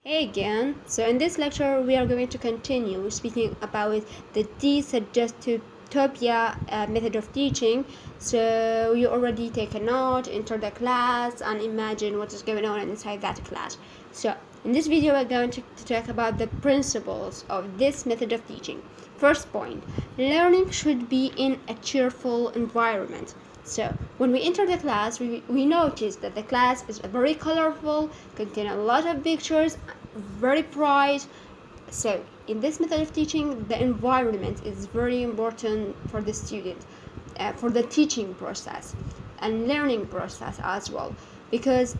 Hey again, so in this lecture we are going to continue speaking about the Desuggestopedia method of teaching. So you already take a note, enter the class and imagine what is going on inside that class. So in this video we're going to talk about the principles of this method of teaching. First point, learning should be in a cheerful environment. So when we enter the class, we notice that the class is very colorful, contain a lot of pictures, very bright. So in this method of teaching, the environment is very important for the student, for the teaching process and learning process as well. Because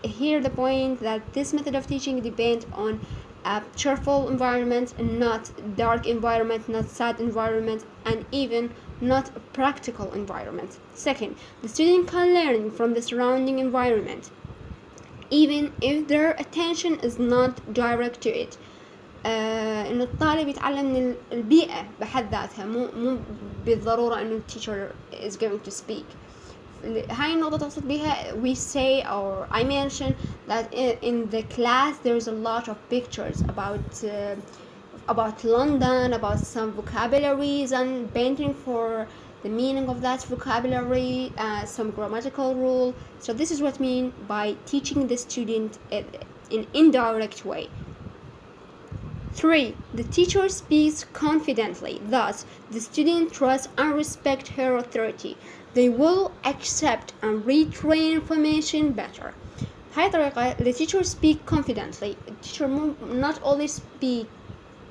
here the point that this method of teaching depends on a cheerful environment and not dark environment, not sad environment, and even not a practical environment. Second, the student can learn from the surrounding environment even if their attention is not direct to it. انه الطالب يتعلم من البيئة بحد ذاتها مو بالضرورة انه التيشر is going to speak. هاي النقطة تقصد بها we say or I mention that in the class there's a lot of pictures about London, about some vocabularies and painting for the meaning of that vocabulary, some grammatical rule. So this is what I mean by teaching the student in indirect way. 3. The teacher speaks confidently, thus the student trusts and respects her authority. They will accept and retrain information better. هاي طريقة the teacher speak confidently. The teacher not always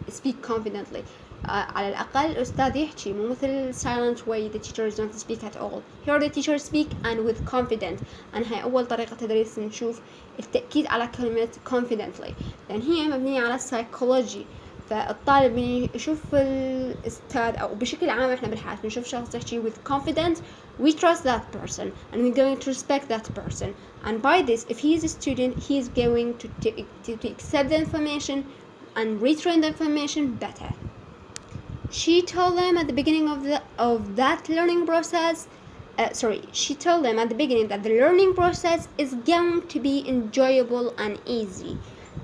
speak confidently. على الأقل الأستاذ يحكي مو مثل silent way the teacher don't speak at all. Here the teacher speak and with confident. and هاي أول طريقة تدريس نشوف التأكيد على كلمة confidently لأن هي مبنية على السايكولوجي. فالطالب يشوف الأستاذ أو بشكل عام إحنا بالحياة نشوف شخص يحكي with confidence, we trust that person and we're going to respect that person, and by this if he is a student he is going to accept the information and retrain the information better. She told them at the beginning of that learning process. She told them at the beginning that the learning process is going to be enjoyable and easy,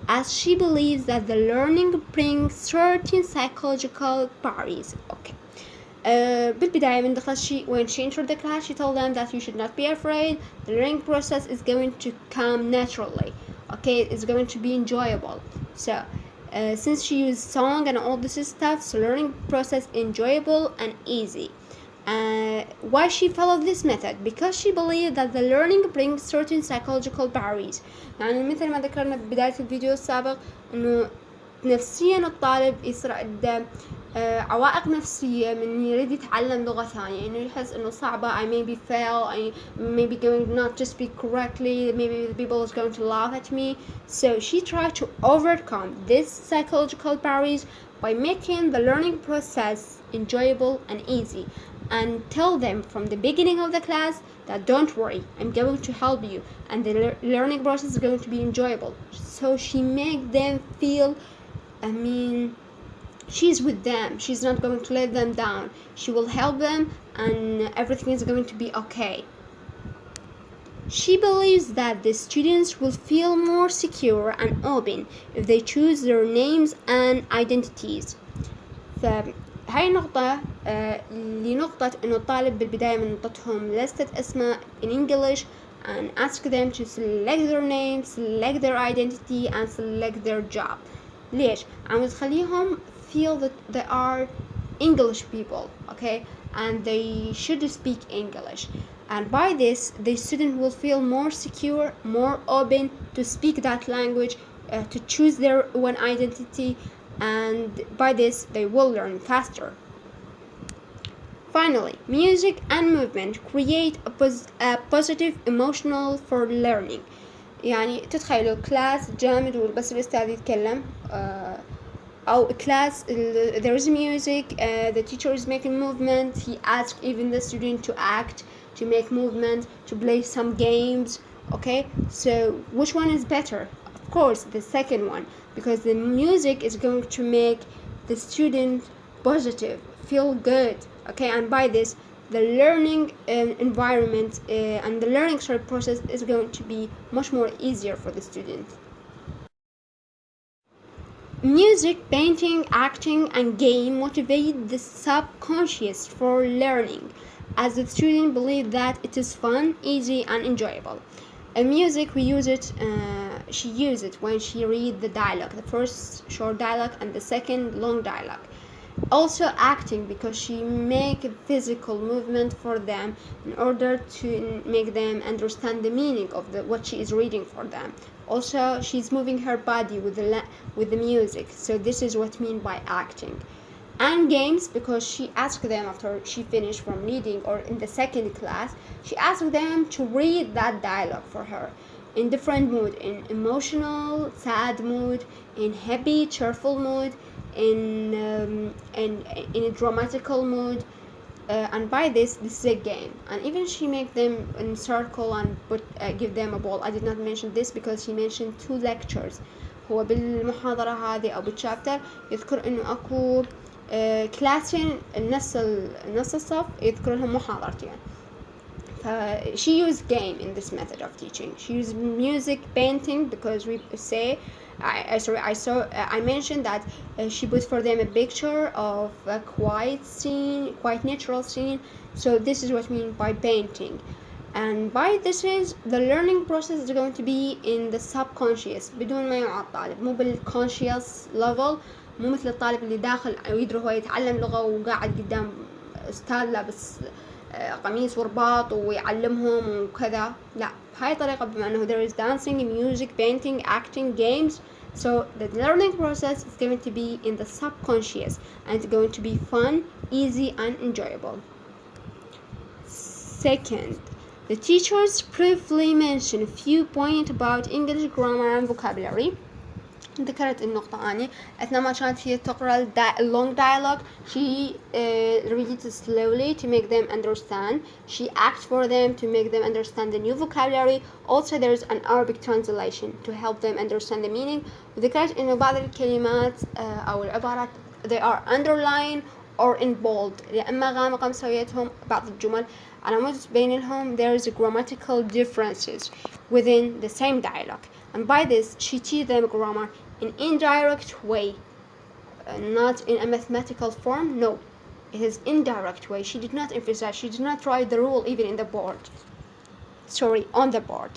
as she believes that the learning brings certain psychological barriers. Okay. بالبداية من دخلت when she entered the class she told them that you should not be afraid. The learning process is going to come naturally. Okay, it's going to be enjoyable. So since she used song and all this stuff, so learning process enjoyable and easy. Why she followed this method? Because she believed that the learning brings certain psychological barriers. يعني مثل ما ذكرنا ببداية الفيديو السابق انه نفسيا الطالب يصير عنده عوائق نفسية من يريد يتعلم لغة ثانية، إنه يحس إنه صعبة. I maybe fail, I maybe going not to speak correctly, maybe the people is going to laugh at me. So she tried to overcome these psychological barriers by making the learning process enjoyable and easy, and tell them from the beginning of the class that don't worry, I'm going to help you and the learning process is going to be enjoyable. So she made them feel, she's with them, she's not going to let them down, she will help them and everything is going to be okay. She believes that the students will feel more secure and open if they choose their names and identities. فهاي النقطة لنقطة إنه الطالب بالبداية من نقطتهم لستة أسماء in English, and ask them to select their name, select their identity and select their job. ليش؟ عم تخليهم feel that they are English people, okay, and they should speak English, and by this the student will feel more secure, more open to speak that language, to choose their own identity, and by this they will learn faster. Finally, music and movement create a positive emotional for learning. يعني تتخيلوا كلاس جامد وبس الأستاذ يتكلم أو class there is music, the teacher is making movement, he asks even the student to act, to make movement, to play some games. Okay, so which one is better? Of course the second one, because the music is going to make the student positive, feel good. Okay, and by this the learning environment and the learning process is going to be much more easier for the student. Music, painting, acting, and game motivate the subconscious for learning, as the student believe that it is fun, easy, and enjoyable. In music, we use it. She uses it when she read the dialogue, the first short dialogue and the second long dialogue. Also acting, because she make a physical movement for them in order to make them understand the meaning of what she is reading for them. Also she's moving her body with the music, so this is what I mean by acting. And games, because she asked them after she finished from reading, or in the second class she asked them to read that dialogue for her in different mood, in emotional sad mood, in happy cheerful mood, in a dramatical mood. And by this is a game. And even she make them in circle and give them a ball. I did not mention this because she mentioned 2 lectures. هو بالمحاضرة هذه أو بالشابتر يذكر إنه أكو كلاسين نص الصف يذكر لهم محاضرتين. She used game in this method of teaching. She used music, painting, because we say I mentioned that she put for them a picture of a quiet scene, quite natural scene. So this is what I mean by painting. And by this is the learning process is going to be in the subconscious بدون ما يوعى الطالب, مو بالconscious level, مو مثل الطالب اللي داخل يدري هو يتعلم لغة وقاعد قدام أستاذ لابس قميص ورباط ويعلمهم وكذا. لا, بهاي الطريقة بما أنه there is dancing, music, painting, acting, games. So the learning process is going to be in the subconscious, and it's going to be fun, easy, and enjoyable. Second, the teachers briefly mention a few points about English grammar and vocabulary. ذكرت النقطة أني أثناء ما كانت هي تقرأ long dialogue, she read it slowly to make them understand. She acts for them to make them understand the new vocabulary. Also there's an Arabic translation to help them understand the meaning. وذكرت إنه بعض الكلمات أو العبارات they are underlined or in bold, يا إما غامقة مسويتهم بعض الجمل علامات تبين لهم there is grammatical differences within the same dialogue. And by this she teaches them grammar in indirect way, not in a mathematical form. No, it is indirect way. She did not emphasize, she did not write the rule even in the board, on the board.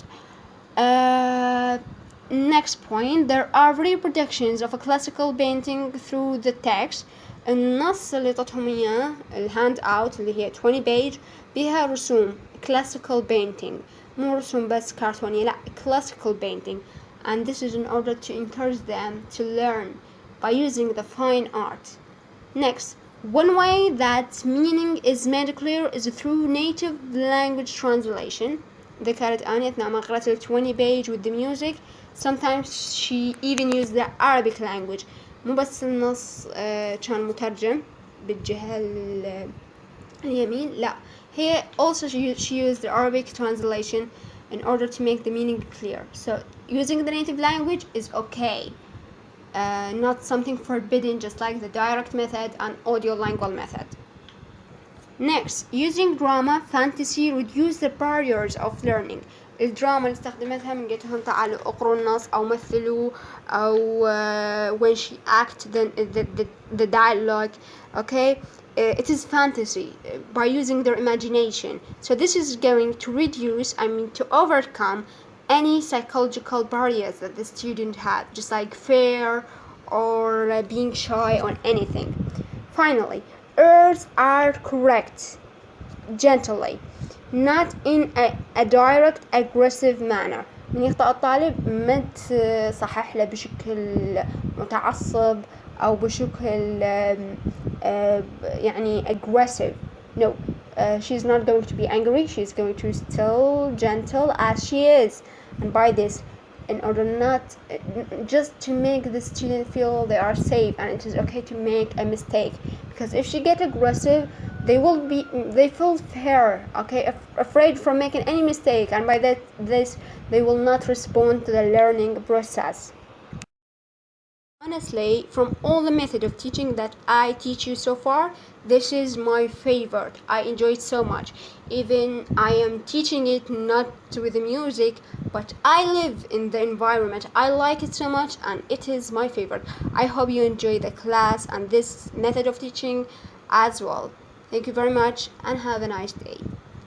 Next point, there are reproductions of a classical painting through the text. النص اللي طتهم إياه الهاند اوت اللي هي 20 page بيها رسوم classical painting, مو رسوم بس كرتونية, لا, classical painting. And this is in order to encourage them to learn by using the fine art. Next, one way that meaning is made clear is through native language translation. ذكرت أني أثناء ما قرأت 20 page with the music, sometimes she even used the Arabic language, مو بس النص كان مترجم بالجهة اليمين, لا, هي also she used the Arabic translation in order to make the meaning clear. So using the native language is okay, not something forbidden, just like the direct method and audiolingual method. Next, using drama, fantasy reduce the barriers of learning. الدراما اللي استخدمتها من قلت لهم تعالوا اقروا النص أو مثلوا أو when she act the dialogue, okay, it is fantasy by using their imagination. So this is going to reduce, to overcome any psychological barriers that the student had, just like fear or being shy on anything. Finally, errors are correct gently, not in a direct aggressive manner. من يخطأ الطالب ما تصحح له بشكل متعصب أو بشكل aggressive. No, she's not going to be angry. She's going to still gentle as she is. And by this, in order not just to make the student feel they are safe and it is okay to make a mistake, because if she get aggressive, they feel fear, okay, afraid from making any mistake, and by this they will not respond to the learning process. Honestly, from all the method of teaching that I teach you so far, this is my favorite. I enjoy it so much. Even I am teaching it not with the music, but I live in the environment. I like it so much and it is my favorite. I hope you enjoy the class and this method of teaching as well. Thank you very much and have a nice day.